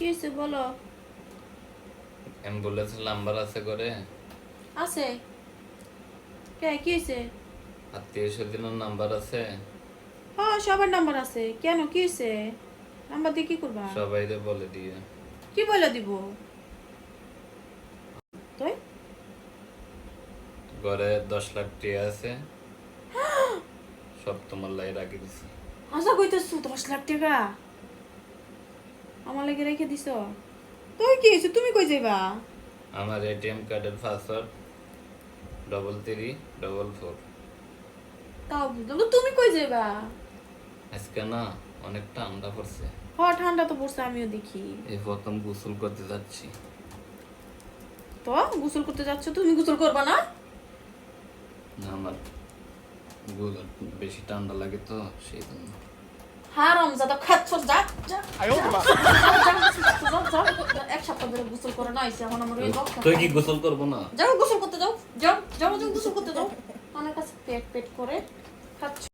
কি হয়েছে বলো। অ্যাম্বুলেন্স নাম্বার আছে করে? আছে। কে কি হয়েছে? আত্মীয় স্বজনের নাম্বার আছে? হ্যাঁ সবার নাম্বার আছে, কেন কি হয়েছে? নাম্বার দিয়ে কি করবা? সবাইরে বলে দিয়ে। কি বলে দিব? তুই ঘরে 10 লাখ টাকা আছে, সব তোমার লাই রাখি দিছি। আশা কইতেছো 10 লাখ টাকা আমার লাগে রেখে দিছ? তুই কি হয়েছে, তুমি কই যাইবা? আমার এটিএম কার্ডের পাসওয়ার্ড 3344। তাও বুঝলাম না, তুমি কই যাইবা? আজকে না অনেক ঠান্ডা পড়ছে, হ্যাঁ ঠান্ডা তো পড়ছে, আমিও দেখি। এই প্রথম গোসল করতে যাচ্ছি। তো গোসল করতে যাচ্ছ, তুমি গোসল করবা না? না, আমার বেশি ঠান্ডা লাগে তো সেই জন্য। হারাম জাদা খাচ্ছ, যা যা যা, যা, এক সপ্তাহ ধরে গোসল করে না আইছে, এখন আমার ওই রক্ত। তুই কি গোসল করবো না? যাও গোসল করতে যাও, যাও যাও যাও গোসল করতে যাও। আমার কাছে পেট পেট করে খাচ্ছ।